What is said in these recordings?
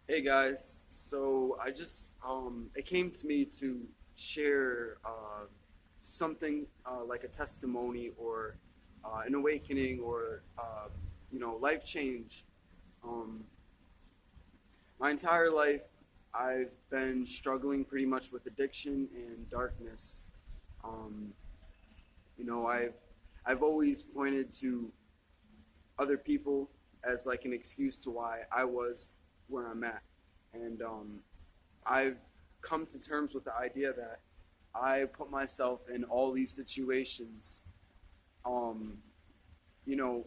Hey guys, so it came to me to share something like a testimony or an awakening or life change. Um, my entire life, I've been struggling pretty much with addiction and darkness. Um, I've always pointed to other people as like an excuse to why I was where I'm at, and I've come to terms with the idea that I put myself in all these situations. Um, you know,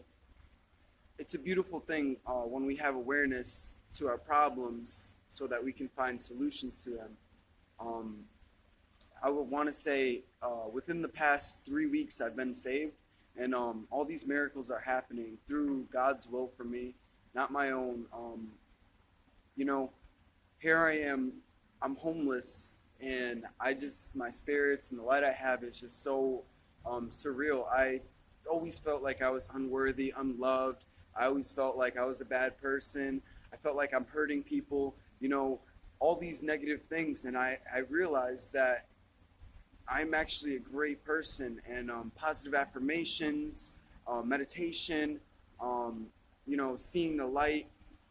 it's a beautiful thing when we have awareness to our problems so that we can find solutions to them. Um, I would want to say within the past 3 weeks, I've been saved, and all these miracles are happening through God's will for me, not my own. You know, Here I am, I'm homeless, and my spirits and the light I have is just so surreal. I always felt like I was unworthy, unloved. I always felt like I was a bad person. I felt like I'm hurting people, all these negative things. And I realized that I'm actually a great person, and positive affirmations, meditation, um, seeing the light,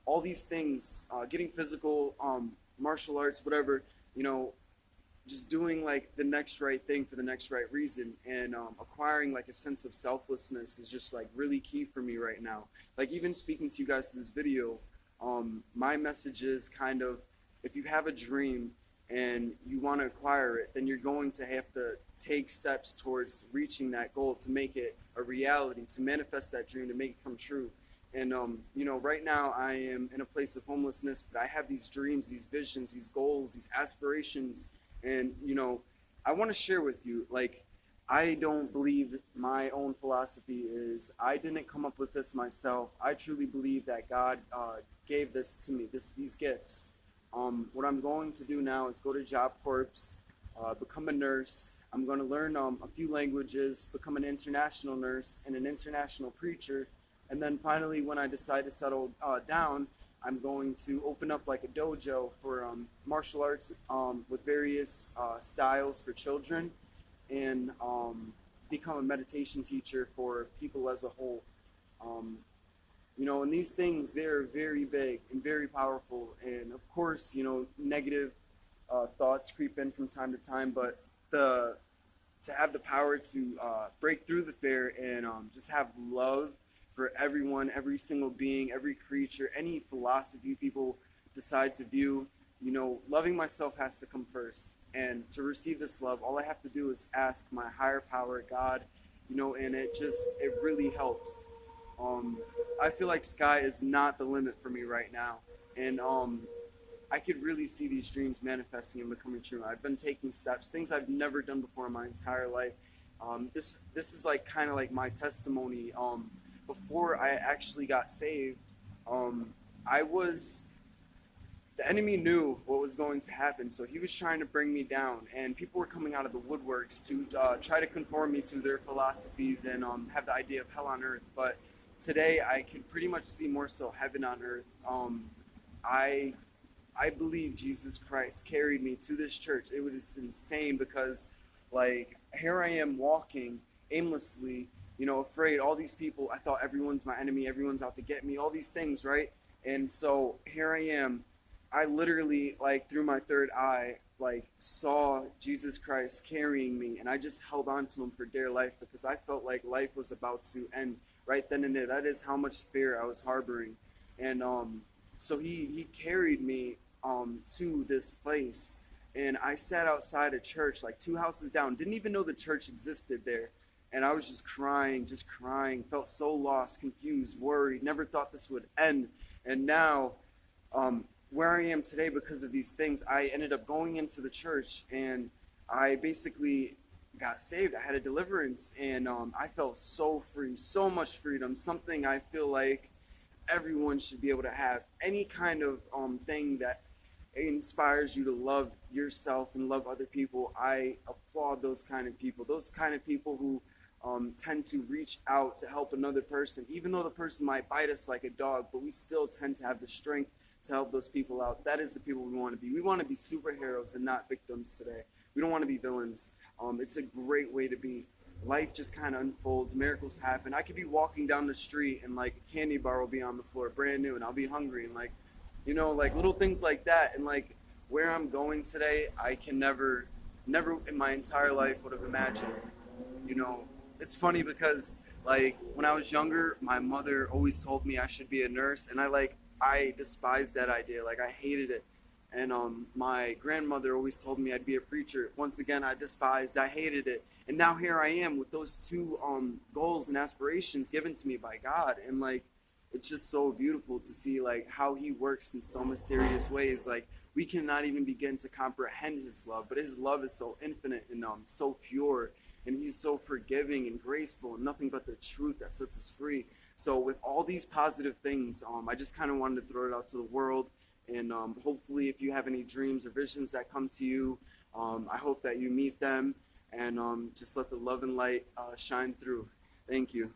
all these things, getting physical, martial arts, whatever, you know, just doing like the next right thing for the next right reason, and acquiring like a sense of selflessness is just like really key for me right now. Like even speaking to you guys through this video, my message is kind of, if you have a dream and you want to acquire it, then you're going to have to take steps towards reaching that goal to make it a reality, to manifest that dream, to make it come true. And right now I am in a place of homelessness, but I have these dreams, these visions, these goals, these aspirations, and I want to share with you, like, I don't believe my own philosophy is, I didn't come up with this myself. I truly believe that God gave this to me, these gifts. What I'm going to do now is go to Job Corps, become a nurse. I'm going to learn a few languages, become an international nurse and an international preacher. And then finally, when I decide to settle down, I'm going to open up like a dojo for martial arts with various styles for children, and become a meditation teacher for people as a whole. Um, and these things, they're very big and very powerful. And of course, negative thoughts creep in from time to time, but the to have the power to break through the fear and just have love for everyone, every single being, every creature, any philosophy people decide to view. Loving myself has to come first. And to receive this love, all I have to do is ask my higher power, God, and it really helps. Um, I feel like sky is not the limit for me right now. And I could really see these dreams manifesting and becoming true. I've been taking steps, things I've never done before in my entire life. This is like kind of like my testimony. Before I actually got saved, um, I was the enemy knew what was going to happen, so he was trying to bring me down, and people were coming out of the woodworks to try to conform me to their philosophies and have the idea of hell on earth. But today, I can pretty much see more so heaven on earth. I I believe Jesus Christ carried me to this church. It was insane because, like, here I am walking aimlessly, afraid. All these people, I thought everyone's my enemy, everyone's out to get me, all these things, right? And so here I am. I literally, like, through my third eye, like, saw Jesus Christ carrying me, and I just held on to him for dear life because I felt like life was about to end right then and there. That is how much fear I was harboring. And so he carried me to this place, and I sat outside a church like two houses down, didn't even know the church existed there. And I was just crying, felt so lost, confused, worried, never thought this would end. And now, where I am today because of these things, I ended up going into the church, and I basically got saved. I had a deliverance, and I felt so free, so much freedom, something I feel like everyone should be able to have. Any kind of thing that inspires you to love yourself and love other people, I applaud those kind of people who tend to reach out to help another person, even though the person might bite us like a dog, but we still tend to have the strength to help those people out. That is the people we want to be. We want to be superheroes and not victims today. We don't want to be villains. It's a great way to be. Life just kind of unfolds. Miracles happen. I could be walking down the street and like a candy bar will be on the floor, brand new, and I'll be hungry, and like, like little things like that. And like where I'm going today, I can never in my entire life would have imagined. You know, it's funny because like when I was younger, my mother always told me I should be a nurse, and I despised that idea. Like I hated it. And my grandmother always told me I'd be a preacher. Once again, I hated it. And now here I am with those two goals and aspirations given to me by God. And like, it's just so beautiful to see like how he works in so mysterious ways. Like we cannot even begin to comprehend his love, but his love is so infinite and so pure. And he's so forgiving and graceful, and nothing but the truth that sets us free. So with all these positive things, I just kind of wanted to throw it out to the world. And hopefully if you have any dreams or visions that come to you, I hope that you meet them, and just let the love and light shine through. Thank you.